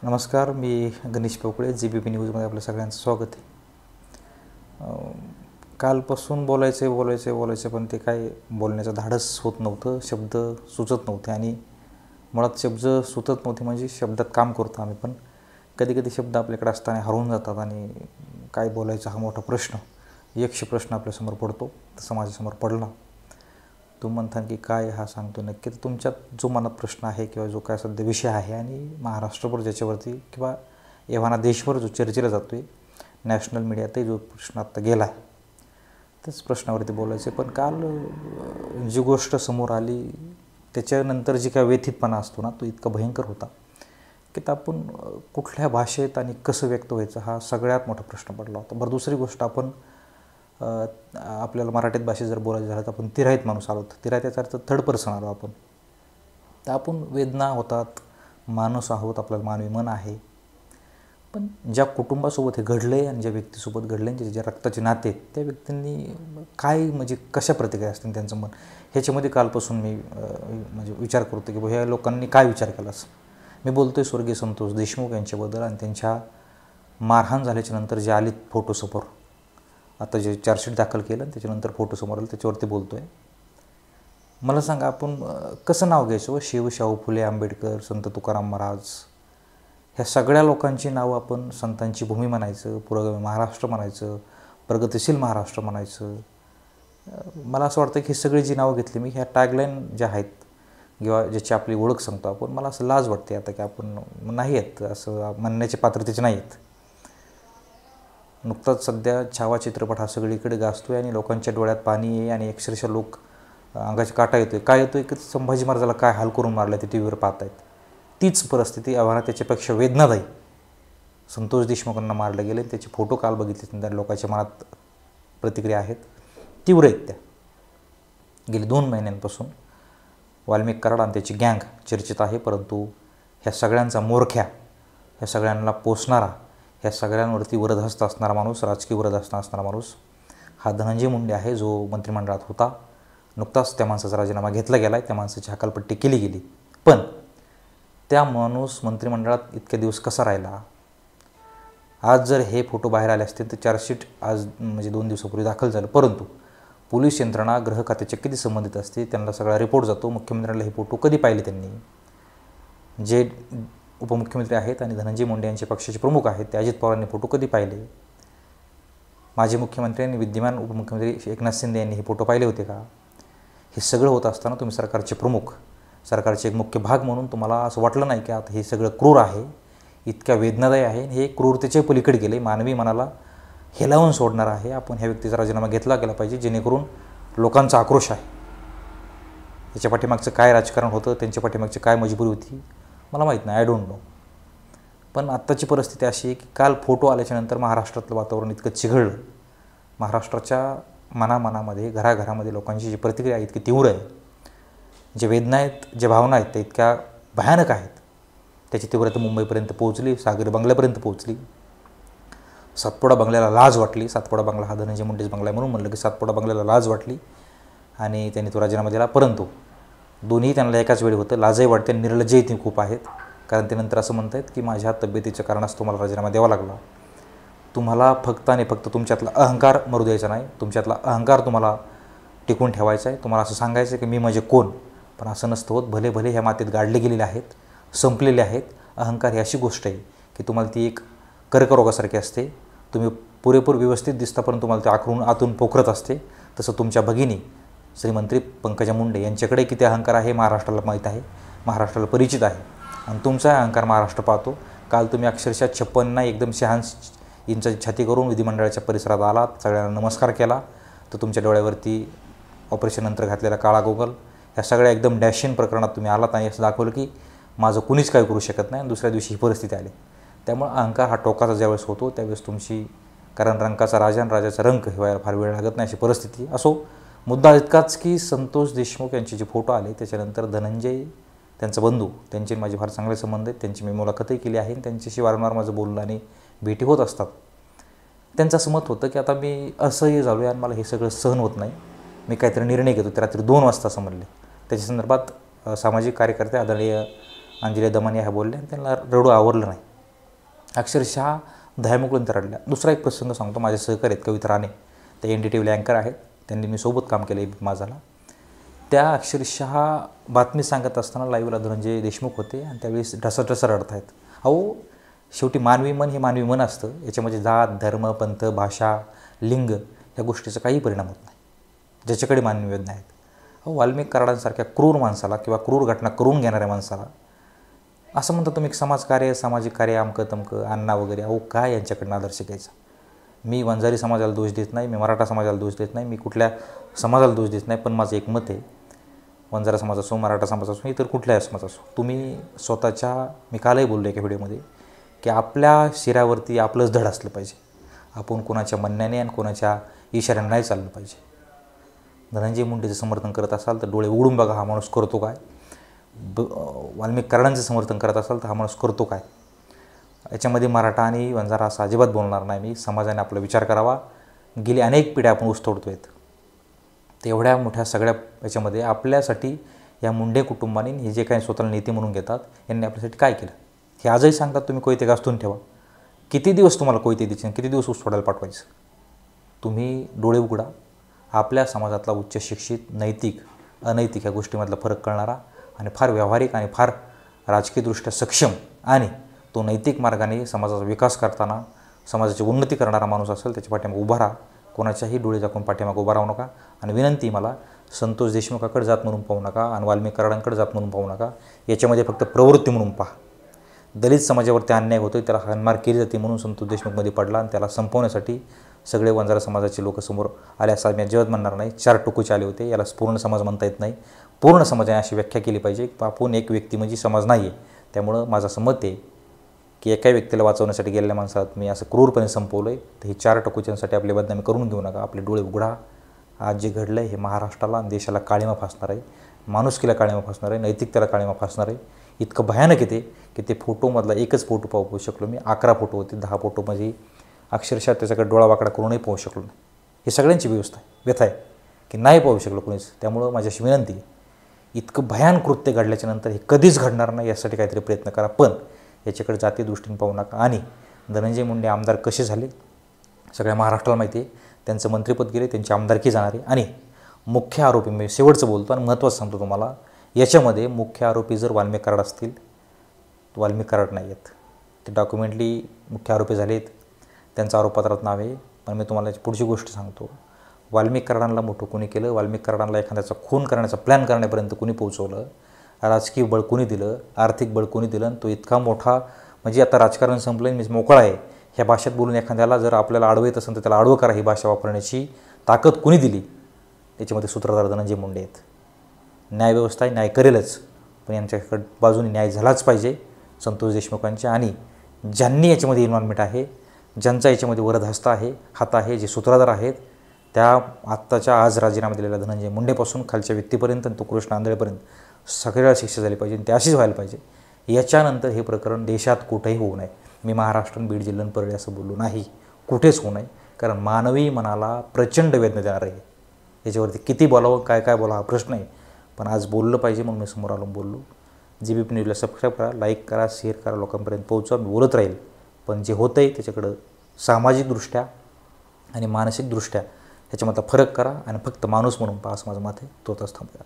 नमस्कार, मी गणेश पोकळे, GBP न्यूजमध्ये आपलं सगळ्यांचं स्वागत आहे. कालपासून बोलायचं पण ते काय बोलण्याचं धाडस होत नव्हतं, शब्द सुचत नव्हते आणि मुळात शब्द सुचत नव्हते म्हणजे शब्दात काम करतो आम्ही, पण कधी कधी शब्द आपल्याकडे असताना हरवून जातात आणि काय बोलायचा हा मोठा प्रश्न, यक्ष प्रश्न आपल्यासमोर पडतो. तसं माझ्यासमोर पडला. तुम्ही म्हणता की काय हा सांगतो नक्की, तर तुमच्यात जो मनात प्रश्न आहे किंवा जो काय सध्या विषय आहे आणि महाराष्ट्रभर ज्याच्यावरती किंवा एव्हाना देशभर जो चर्चेला जातो आहे, नॅशनल मीडियातही जो प्रश्न आत्ता गेला आहे, त्याच प्रश्नावरती बोलायचं आहे. पण काल जी गोष्ट समोर आली त्याच्यानंतर जी काय व्यथितपणा असतो ना, तो इतका भयंकर होता की आपण कुठल्या भाषेत आणि कसं व्यक्त व्हायचं हा सगळ्यात मोठा प्रश्न पडला होता. बरं, दुसरी गोष्ट, आपण आपल्याला मराठीत भाषेत जर बोलायचं झालं तर आपण तिराहित माणूस आलो. तिराहित याचा अर्थ थर्ड पर्सन आलो आपण. तर आपण वेदना होतात, माणूस आहोत, आपल्याला मानवी मन आहे. पण ज्या कुटुंबासोबत हे घडलं आहे आणि ज्या व्यक्तीसोबत घडलं आहे, ज्या रक्ताचे नाते आहेत, त्या व्यक्तींनी काय म्हणजे कशा प्रतिक्रिया असतील त्यांचं मन, ह्याच्यामध्ये कालपासून मी म्हणजे विचार करतो की ह्या लोकांनी काय विचार केला असं. मी बोलतो आहे स्वर्गीय संतोष देशमुख यांच्याबद्दल आणि त्यांच्या मारहाण झाल्याच्या नंतर जे आले फोटो समोर, आता जे चार्जशीट दाखल केलं त्याच्यानंतर फोटो समोर आलं त्याच्यावरती बोलतो आहे. मला सांगा, आपण कसं नाव घ्यायचं? शिव, शाहू फुले, आंबेडकर, संत तुकाराम महाराज, ह्या सगळ्या लोकांची नावं आपण संतांची भूमी म्हणायचं, पुरोगामी महाराष्ट्र म्हणायचं, प्रगतिशील महाराष्ट्र म्हणायचं. मला असं वाटतं की ही सगळी जी नावं घेतली मी, ह्या टॅगलाईन ज्या आहेत किंवा ज्याची आपली ओळख सांगतो आपण, मला असं लाज वाटते आता की आपण नाही आहेत असं म्हणण्याचे पात्रतेचे नाही आहेत. नुकताच सध्या छावा चित्रपट हा सगळीकडे गाजतो आहे आणि लोकांच्या डोळ्यात पाणी आहे आणि अक्षरशः लोक अंगाची काटा येतो आहे. काय येतो आहे की संभाजी महाराजाला काय हाल करून मारलं ते टी व्हीवर पाहत आहेत. तीच परिस्थिती आव्हाना त्याच्यापेक्षा वेदनादायी संतोष देशमुखांना मारलं गेलं. त्याचे फोटो काल बघितले तर लोकांच्या मनात प्रतिक्रिया आहेत, तीव्र आहेत. त्या गेली 2 महिन्यांपासून वाल्मिक कराड आणि त्याची गँग चर्चेत आहे. परंतु ह्या सगळ्यांचा मोरख्या, ह्या सगळ्यांना पोसणारा, ह्या सगळ्यांवरती वरदहस्त असणारा माणूस, राजकीय वरदहस्त असणारा माणूस हा धनंजय मुंडे आहे, जो मंत्रिमंडळात होता. नुकताच त्या माणसाचा राजीनामा घेतला गेला आहे, त्या माणसाची हकालपट्टी केली गेली. पण त्या माणूस मंत्रिमंडळात इतके दिवस कसा राहिला? आज जर हे फोटो बाहेर आले असते तर चार्जशीट आज म्हणजे 2 दिवसापूर्वी दाखल झालं. परंतु पोलीस यंत्रणा गृह खात्याच्या किती संबंधित असते, त्यांना सगळा रिपोर्ट जातो. मुख्यमंत्र्यांना हे फोटो कधी पाहिले त्यांनी? जे उपमुख्यमंत्री आहेत आणि धनंजय मुंडे यांचे पक्षाचे प्रमुख आहेत ते अजित पवारांनी फोटो कधी पाहिले? माजी मुख्यमंत्री आणि विद्यमान उपमुख्यमंत्री एकनाथ शिंदे यांनी हे फोटो पाहिले होते का? हे सगळं होत असताना तुम्ही सरकारचे प्रमुख, सरकारचे एक मुख्य भाग म्हणून तुम्हाला असं वाटलं नाही की आता हे सगळं क्रूर आहे, इतक्या वेदनादायी आहे, हे क्रूरतेच्या पलीकडे गेले, मानवी मनाला हेलावून सोडणार आहे. आपण ह्या व्यक्तीचा राजीनामा घेतला गेला पाहिजे, जेणेकरून लोकांचा आक्रोश आहे, याच्या पाठीमागचं काय राजकारण होतं, त्यांच्या पाठीमागची काय मजबुरी होती मला माहीत नाही, आय डोंट नो. पण आत्ताची परिस्थिती अशी आहे की काल फोटो आल्याच्यानंतर महाराष्ट्रातलं वातावरण इतकं चिघळलं. महाराष्ट्राच्या मनामध्ये, घराघरामध्ये लोकांची जी प्रतिक्रिया इतकी तीव्र आहे, जे वेदना आहेत, ज्या भावना आहेत, त्या इतक्या भयानक आहेत. त्याची तीव्रता मुंबईपर्यंत पोहोचली, सागरी बंगल्यापर्यंत पोहोचली. सातपुडा बंगल्याला लाज वाटली. सातपुडा बंगला हा धनंजय मुंडेच बंगला आहे म्हणून म्हणलं की सातपुडा बंगल्याला लाज वाटली आणि त्यांनी तो राजीनामा दिला. परंतु दोन्ही त्यांना एकाच वेळी होतं. लाजही वाटते, निर्लज्जही ती खूप आहेत. कारण ते नंतर असं म्हणत आहेत की माझ्या तब्येतीच्या कारणास तुम्हाला राजीनामा द्यावा लागला. तुम्हाला फक्त आणि फक्त तुमच्यातला अहंकार मरू द्यायचा नाही, तुमच्यातला अहंकार तुम्हाला टिकून ठेवायचा आहे. तुम्हाला असं सांगायचं आहे की मी म्हणजे कोण, पण असं नसतं होत. भले भले ह्या मातीत गाडले गेलेले आहेत, संपलेले आहेत. अहंकार ही अशी गोष्ट आहे की तुम्हाला ती एक कर्करोगासारखी असते. तुम्ही पुरेपूर व्यवस्थित दिसता पण तुम्हाला ते आखरून आतून पोखरत असते. तसं तुमच्या भगिनी श्रीमंत्री पंकजा मुंडे यांच्याकडे किती अहंकार आहे महाराष्ट्राला माहीत आहे, महाराष्ट्राला परिचित आहे. आणि तुमचा अहंकार महाराष्ट्र पाहतो. काल तुम्ही अक्षरशः 56 एकदम 86 इंचाची छाती करून विधिमंडळाच्या परिसरात आलात, सगळ्यांना नमस्कार केला. तर तुमच्या डोळ्यावरती ऑपरेशननंतर घातलेला काळा गोगल, ह्या सगळ्या एकदम डॅशिन प्रकरणात तुम्ही आलात आणि असं दाखवलं की माझं कुणीच काय करू शकत नाही. आणि दुसऱ्या दिवशी ही परिस्थिती आली. त्यामुळे अहंकार हा टोकाचा ज्यावेळेस होतो त्यावेळेस तुमची, कारण रंकाचा राजा आणि राजाचा रंक हे व्हायला फार वेळ लागत नाही अशी परिस्थिती. असो, मुद्दा इतकाच की संतोष देशमुख यांचे जे फोटो आले त्याच्यानंतर धनंजय, त्यांचा बंधू, त्यांचे माझे फार चांगले संबंध आहेत. त्यांची मी मुलाखतही केली आहे आणि त्यांच्याशी वारंवार माझं बोलणं आणि भेटी होत असतात. त्यांचं असं मत होतं की आता मी असह्य झालो आहे आणि मला हे सगळं सहन होत नाही, मी काहीतरी निर्णय घेतो. ते रात्री 2 वाजता असं म्हणले. त्याच्या संदर्भात सामाजिक कार्यकर्ते आदरणीय अंजली दमानिया ह्या बोलल्या आणि त्यांना रडू आवरलं नाही. अक्षरशः दह्यामुकळून तरडल्या. दुसरा एक प्रसंग सांगतो. माझे सहकारी आहेत कविता राणे, ते NDTVला अँकर आहेत, त्यांनी मी सोबत काम केलं एबीपी माझाला. त्या अक्षरशः बातमी सांगत असताना लाईव्हला धनंजय देशमुख होते आणि त्यावेळेस ढसाढसा रडत आहेत. अहो, शेवटी मानवी मन हे मानवी मन असतं, याच्यामध्ये जात, धर्म, पंथ, भाषा, लिंग या गोष्टीचा काही परिणाम होत नाही, ज्याच्याकडे मानवी वेदना आहेत. अहो, वाल्मिक कराडांसारख्या क्रूर माणसाला किंवा क्रूर घटना करून घेणाऱ्या माणसाला असं म्हणतात तुम्ही समाजकार्य, सामाजिक कार्य, अमकं तमकं, अण्णा वगैरे. अहो, काय यांच्याकडनं आदर्श घ्यायचा? मी वंजारी समाजाला दोष देत नाही, मी मराठा समाजाला दोष देत नाही, मी कुठल्या समाजाला दोष देत नाही, पण माझं एक मत आहे, वंजारा समाज असो, मराठा समाज असो, इतर कुठल्याही समाज असो, तुम्ही स्वतःच्या, मी कालही बोललो एका व्हिडिओमध्ये, की आपल्या शिरावरती आपलंच धड असलं पाहिजे. आपण कोणाच्या म्हणण्याने आणि कोणाच्या इशाऱ्याने नाही चाललं पाहिजे. धनंजय मुंडेचं समर्थन करत असाल तर डोळे उघडून बघा, हा माणूस करतो काय. वाल्मिक कराडांचं समर्थन करत असाल तर हा माणूस करतो काय. याच्यामध्ये मराठा आणि वंजारा असं अजिबात बोलणार नाही मी. समाजाने आपला विचार करावा. गेली अनेक पिढ्या आपण ऊस तोडतो आहेत. तर एवढ्या मोठ्या सगळ्या याच्यामध्ये आपल्यासाठी या मुंडे कुटुंबाने हे जे काही स्वतःला नेते म्हणून घेतात, यांनी आपल्यासाठी काय केलं हे आजही सांगतात. तुम्ही कोयते गाजतून ठेवा. किती दिवस तुम्हाला कोयते द्यायचे, किती दिवस ऊस तोडायला पाठवायचं? तुम्ही डोळे उघडा. आपल्या समाजातला उच्च शिक्षित, नैतिक, अनैतिक या गोष्टीमधला फरक कळणारा आणि फार व्यावहारिक आणि फार राजकीयदृष्ट्या सक्षम आणि तो नैतिक मार्गाने समाजाचा विकास करताना समाजाची उन्नती करणारा माणूस असेल, त्याच्या पाठीमागे उभा राहा. कोणाच्याही डोळे झाकून पाठीमागे उभा राहू नका. आणि विनंती मला, संतोष देशमुखाकडे जात म्हणून पाहू नका आणि वाल्मिक कराडांकडे जात म्हणून पाहू नका. याच्यामध्ये फक्त प्रवृत्ती म्हणून पहा. दलित समाजावरती अन्याय होतो, त्याला हाणमार केली जाते म्हणून संतोष देशमुखमध्ये पडला आणि त्याला संपवण्यासाठी सगळे वंजारा समाजाचे लोक समोर आले असं मी अजिबात म्हणणार नाही. 4 टुकूचे आले होते. याला पूर्ण समाज म्हणता येत नाही. पूर्ण समाजाने अशी व्याख्या केली पाहिजे. आपण एक व्यक्ती म्हणजे समाज नाही आहे. त्यामुळं माझं असं मत आहे की एका व्यक्तीला वाचवण्यासाठी गेलेल्या माणसाला मी असं क्रूरपणे संपवलं आहे. तर ही 4 टकुच्यांसाठी आपली बदनामी करून घेऊ नका. आपले डोळे उघडा. आज जे घडलं आहे हे महाराष्ट्राला आणि देशाला काळिमा फासणार आहे. माणुसकीला काळिमा फासणार आहे. नैतिकतेला काळिमा फासणार आहे. इतकं भयानक येते की ते फोटोमधला एकच फोटो पाहू शकलो मी. 11 फोटो होते. 10 फोटोमध्ये अक्षरशः त्याच्याकडे डोळा वाकडा करूनही पाहू शकलो नाही. हे सगळ्यांची व्यवस्था आहे, व्यथा आहे की नाही पाहू शकलो कोणीच. त्यामुळं माझ्याशी विनंती आहे, इतकं भयान कृत्य घडल्याच्यानंतर हे कधीच घडणार नाही यासाठी काहीतरी प्रयत्न करा. पण याच्याकडे जाती दृष्टीने पाहू नका. आणि धनंजय मुंडे आमदार कसे झाले सगळ्या महाराष्ट्राला माहिती आहे. त्यांचं मंत्रिपद गेले, त्यांची आमदारकी जाणार आहे. आणि मुख्य आरोपी, मी शेवटचं बोलतो आणि महत्त्वाचं सांगतो तुम्हाला, याच्यामध्ये मुख्य आरोपी जर वाल्मिक कराड असतील, वाल्मिक कराड नाही आहेत. ते डॉक्युमेंटली मुख्य आरोपी झालेत, त्यांचं आरोपपत्रात नाव आहे. पण मी तुम्हाला पुढची गोष्ट सांगतो. वाल्मिक कराडांना मोठं कोणी केलं? वाल्मिक कराडांना एखाद्याचा खून करण्याचा प्लॅन करण्यापर्यंत कोणी पोहोचवलं? राजकीय बळ कोणी दिलं? आर्थिक बळ कोणी दिलं? तो इतका मोठा, म्हणजे आता राजकारण संपलं, मी मोकळा आहे ह्या भाषेत बोलून एखाद्याला जर आपल्याला अडवं येत असेल तर त्याला अडवं करा ही भाषा वापरण्याची ताकद कोणी दिली? त्याच्यामध्ये सूत्रधार धनंजय मुंडे आहेत. न्यायव्यवस्था न्याय करेलच, पण यांच्याकडे बाजूने न्याय झालाच पाहिजे संतोष देशमुखांच्या. आणि ज्यांनी याच्यामध्ये इन्व्हॉल्वमेंट आहे, ज्यांचा याच्यामध्ये वरदहस्त आहे, हात आहे, जे सूत्रधार आहेत, त्या आत्ताच्या आज राजीनामा दिलेल्या धनंजय मुंडेपासून खालच्या व्यक्तीपर्यंत आणि तो कृष्ण आंधळेपर्यंत सगळ्याला शिक्षा झाली पाहिजे. ते अशीच व्हायला पाहिजे. याच्यानंतर हे प्रकरण देशात कुठेही होऊ नये. मी महाराष्ट्र, बीड जिल्हा परळी असं बोललो नाही, कुठेच होऊ नये. कारण मानवी मनाला प्रचंड वेदना देणार आहे. याच्यावरती किती बोलावं, काय काय बोलावं हा प्रश्न आहे. पण आज बोललं पाहिजे म्हणून मी समोर आलो बोललो. GBP न्यूजला सबस्क्राईब करा, लाईक करा, शेअर करा, लोकांपर्यंत पोहोचवा. मी बोलत राहील. पण जे होतं आहे त्याच्याकडं सामाजिकदृष्ट्या आणि मानसिकदृष्ट्या ह्याच्यामधला फरक करा आणि फक्त माणूस म्हणून पहा असं माझं मत आहे. तोच थांबूया.